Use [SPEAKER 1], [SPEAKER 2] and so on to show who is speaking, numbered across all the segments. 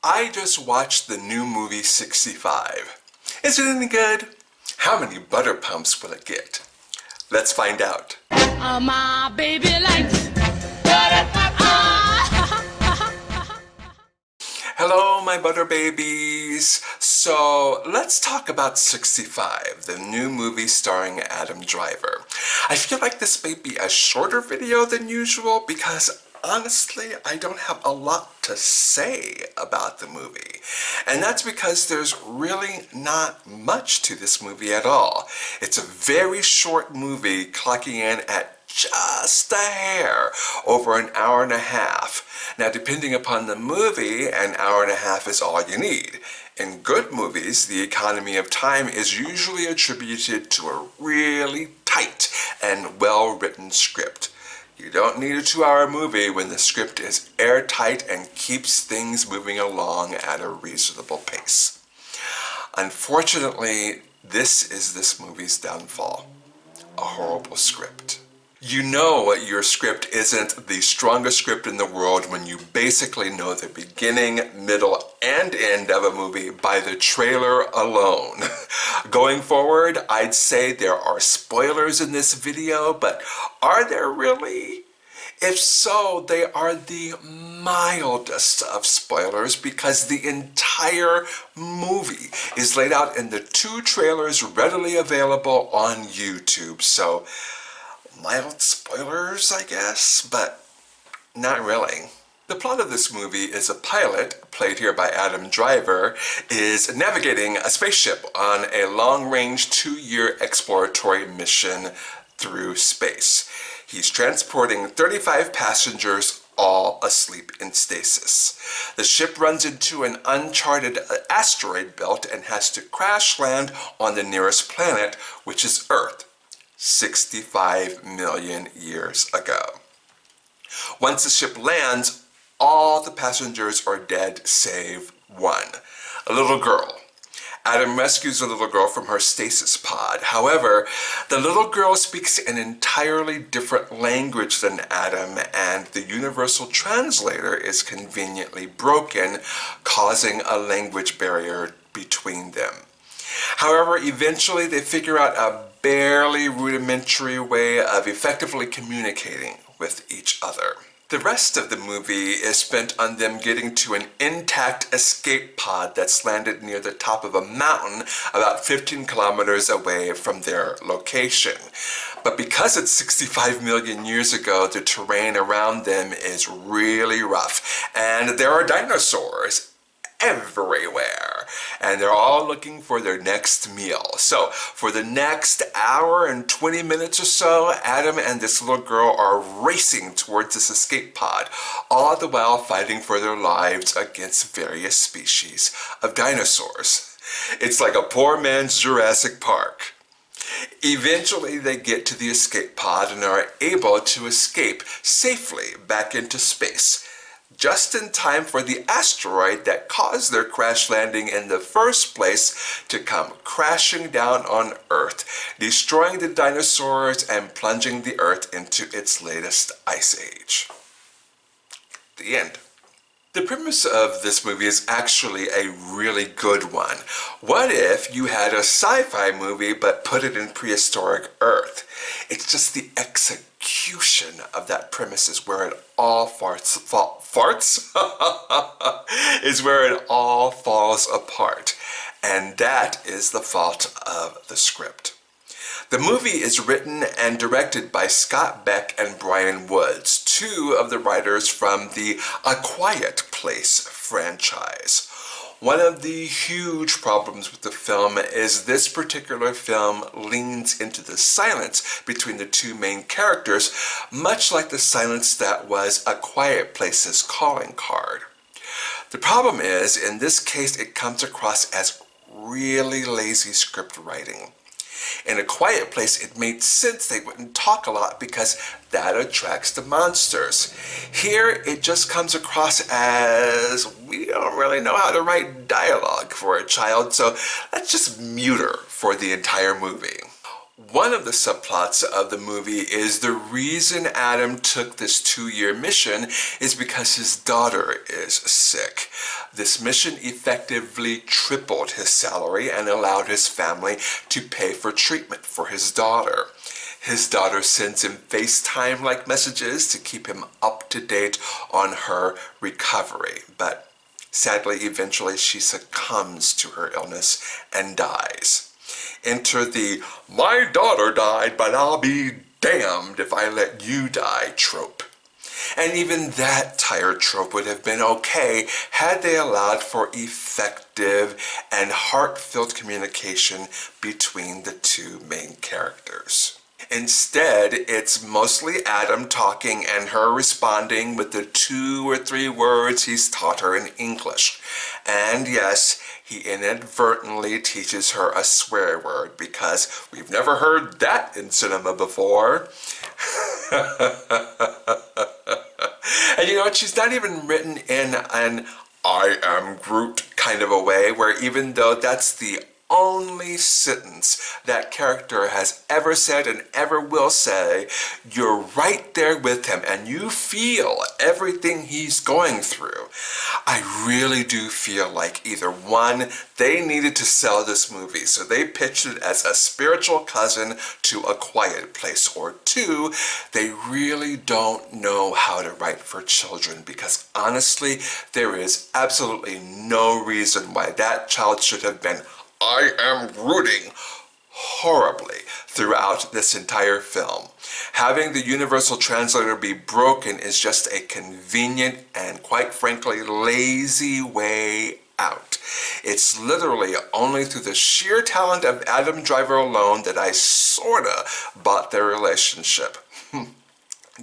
[SPEAKER 1] I just watched the new movie 65. Is it any good? How many butter pumps will it get? Let's find out.
[SPEAKER 2] My baby likes.
[SPEAKER 1] Hello, my butter babies. So let's talk about 65, the new movie starring Adam Driver. I feel like this may be a shorter video than usual because honestly, I don't have a lot to say about the movie. And that's because there's really not much to this movie at all. It's a very short movie clocking in at just a hair over an hour and a half. Now, depending upon the movie, an hour and a half is all you need. In good movies, the economy of time is usually attributed to a really tight and well-written script. You don't need a 2-hour movie when the script is airtight and keeps things moving along at a reasonable pace. Unfortunately, this is this movie's downfall. A horrible script. You know your script isn't the strongest script in the world when you basically know the beginning, middle, and end of a movie by the trailer alone. Going forward, I'd say there are spoilers in this video, but are there really? If so, they are the mildest of spoilers because the entire movie is laid out in the 2 trailers readily available on YouTube. So, mild spoilers, I guess, but not really. The plot of this movie is a pilot, played here by Adam Driver, is navigating a spaceship on a long-range 2-year exploratory mission through space. He's transporting 35 passengers, all asleep in stasis. The ship runs into an uncharted asteroid belt and has to crash land on the nearest planet, which is Earth, 65 million years ago. Once the ship lands, all the passengers are dead save one, a little girl. Adam rescues the little girl from her stasis pod. However, the little girl speaks an entirely different language than Adam, and the universal translator is conveniently broken, causing a language barrier between them. However, eventually they figure out a barely rudimentary way of effectively communicating with each other. The rest of the movie is spent on them getting to an intact escape pod that's landed near the top of a mountain about 15 kilometers away from their location. But because it's 65 million years ago, the terrain around them is really rough, and there are dinosaurs everywhere, and they're all looking for their next meal. So for the next hour and 20 minutes or so, Adam and this little girl are racing towards this escape pod, all the while fighting for their lives against various species of dinosaurs. It's like a poor man's Jurassic Park. Eventually they get to the escape pod and are able to escape safely back into space, just in time for the asteroid that caused their crash landing in the first place to come crashing down on Earth, destroying the dinosaurs and plunging the Earth into its latest ice age. The end. The premise of this movie is actually a really good one. What if you had a sci-fi movie but put it in prehistoric Earth? It's just the execution of that premise is where it all is where it all falls apart. And that is the fault of the script. The movie is written and directed by Scott Beck and Brian Woods, 2 of the writers from the A Quiet Place franchise. One of the huge problems with the film is this particular film leans into the silence between the 2 main characters, much like the silence that was A Quiet Place's calling card. The problem is, in this case, it comes across as really lazy script writing. In A Quiet Place, it made sense they wouldn't talk a lot because that attracts the monsters. Here, it just comes across as we don't really know how to write dialogue for a child, so let's just mute her for the entire movie. One of the subplots of the movie is the reason Adam took this 2-year mission is because his daughter is sick. This mission effectively tripled his salary and allowed his family to pay for treatment for his daughter. His daughter sends him FaceTime-like messages to keep him up to date on her recovery, but sadly, eventually she succumbs to her illness and dies. Enter the "my daughter died, but I'll be damned if I let you die" trope. And even that tired trope would have been okay had they allowed for effective and heart-filled communication between the two main characters. Instead, it's mostly Adam talking and her responding with the 2 or 3 words he's taught her in English. And yes, he inadvertently teaches her a swear word because we've never heard that in cinema before. And you know what? She's not even written in an "I am Groot" kind of a way, where even though that's the only sentence that character has ever said and ever will say, you're right there with him and you feel everything he's going through. I really do feel like either one, they needed to sell this movie, so they pitched it as a spiritual cousin to A Quiet Place, or 2, they really don't know how to write for children, because honestly, there is absolutely no reason why that child should have been "I am rooting" horribly throughout this entire film. Having the universal translator be broken is just a convenient and, quite frankly, lazy way out. It's literally only through the sheer talent of Adam Driver alone that I sorta bought their relationship.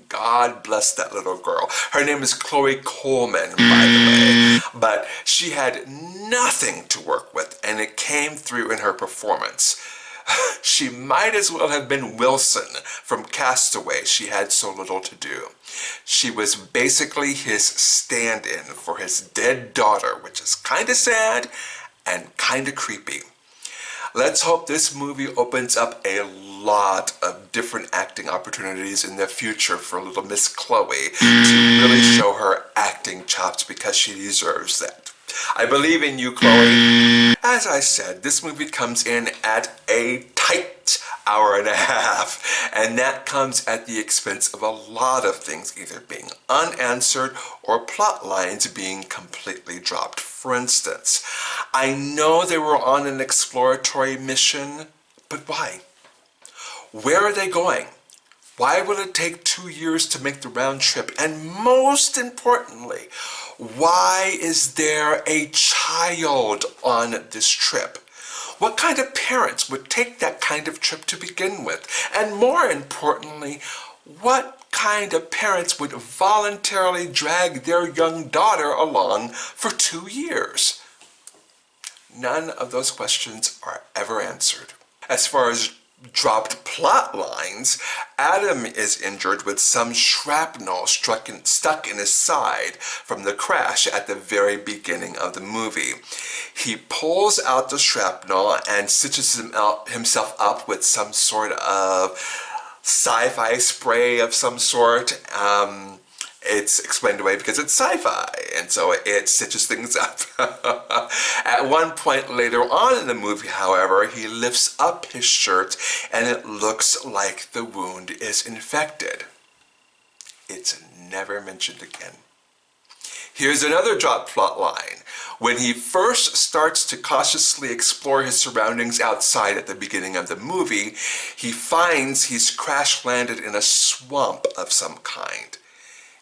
[SPEAKER 1] God bless that little girl. Her name is Chloe Coleman, by the way, but she had nothing to work with, and it came through in her performance. She might as well have been Wilson from Castaway. She had so little to do. She was basically his stand-in for his dead daughter, which is kind of sad and kind of creepy. Let's hope this movie opens up a lot of different acting opportunities in the future for little Miss Chloe to really show her acting chops, because she deserves that. I believe in you, Chloe. As I said, this movie comes in at a tight hour and a half, and that comes at the expense of a lot of things either being unanswered or plot lines being completely dropped. For instance, I know they were on an exploratory mission, but why? Where are they going? Why will it take 2 years to make the round trip? And most importantly, why is there a child on this trip? What kind of parents would take that kind of trip to begin with? And more importantly, what kind of parents would voluntarily drag their young daughter along for 2 years? None of those questions are ever answered. As far as dropped plot lines, Adam is injured with some shrapnel stuck in his side from the crash at the very beginning of the movie. He pulls out the shrapnel and stitches himself up with some sort of sci-fi spray of some sort. It's explained away because it's sci-fi, and so it stitches things up. At one point later on in the movie, however, he lifts up his shirt and it looks like the wound is infected. It's never mentioned again. Here's another drop plot line. When he first starts to cautiously explore his surroundings outside at the beginning of the movie, he finds he's crash landed in a swamp of some kind.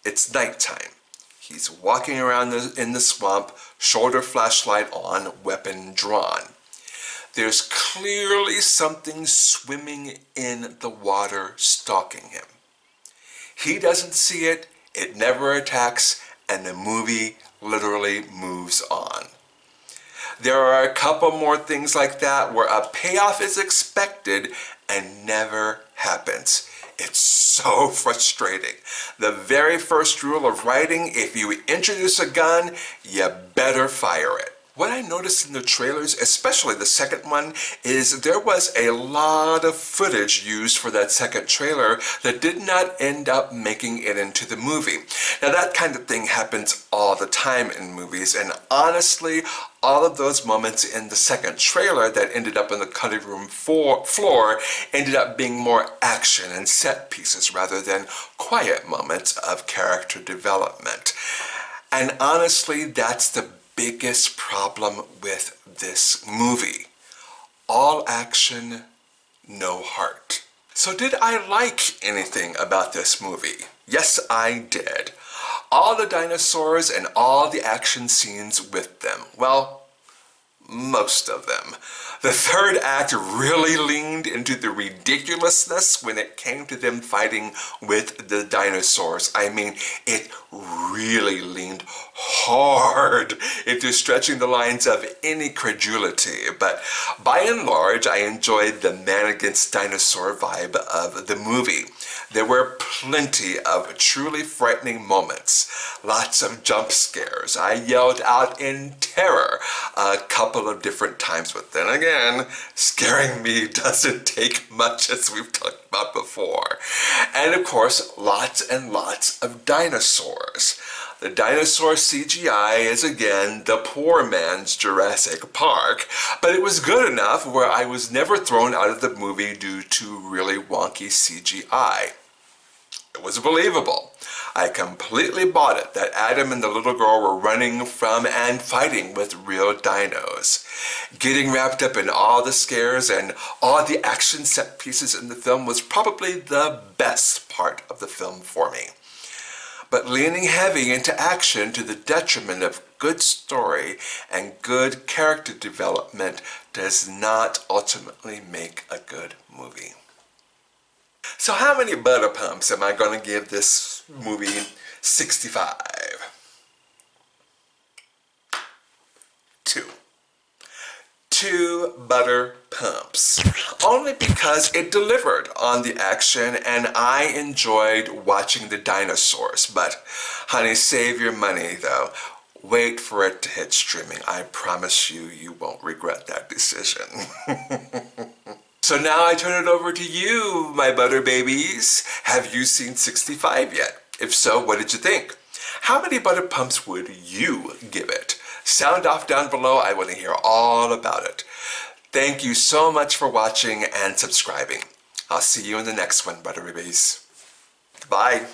[SPEAKER 1] It's nighttime. He's walking around in the swamp, shoulder flashlight on, weapon drawn. There's clearly something swimming in the water stalking him. He doesn't see it, it never attacks, and the movie literally moves on. There are a couple more things like that where a payoff is expected and never happens. It's so frustrating. The very first rule of writing, if you introduce a gun, you better fire it. What I noticed in the trailers, especially the second one, is there was a lot of footage used for that second trailer that did not end up making it into the movie. Now that kind of thing happens all the time in movies, and honestly, all of those moments in the second trailer that ended up on the cutting room floor ended up being more action and set pieces rather than quiet moments of character development. And honestly, that's the biggest problem with this movie. All action, no heart. So did I like anything about this movie? Yes, I did. All the dinosaurs and all the action scenes with them. Well, most of them. The third act really leaned into the ridiculousness when it came to them fighting with the dinosaurs. I mean, it really leaned hard into stretching the lines of any credulity. But by and large, I enjoyed the man against dinosaur vibe of the movie. There were plenty of truly frightening moments, lots of jump scares. I yelled out in terror a couple of different times, but then again, scaring me doesn't take much, as we've talked about before. And of course, lots and lots of dinosaurs. The dinosaur CGI is again the poor man's Jurassic Park, but it was good enough where I was never thrown out of the movie due to really wonky CGI. It was believable. I completely bought it that Adam and the little girl were running from and fighting with real dinos. Getting wrapped up in all the scares and all the action set pieces in the film was probably the best part of the film for me. But leaning heavy into action to the detriment of good story and good character development does not ultimately make a good movie. So how many butter pumps am I going to give this movie? 65. 2 butter pumps. Only because it delivered on the action and I enjoyed watching the dinosaurs. But honey, save your money though. Wait for it to hit streaming. I promise you, you won't regret that decision. So now I turn it over to you, my butter babies. Have you seen 65 yet? If so, what did you think? How many butter pumps would you give it? Sound off down below. I want to hear all about it. Thank you so much for watching and subscribing. I'll see you in the next one, butter babies. Bye.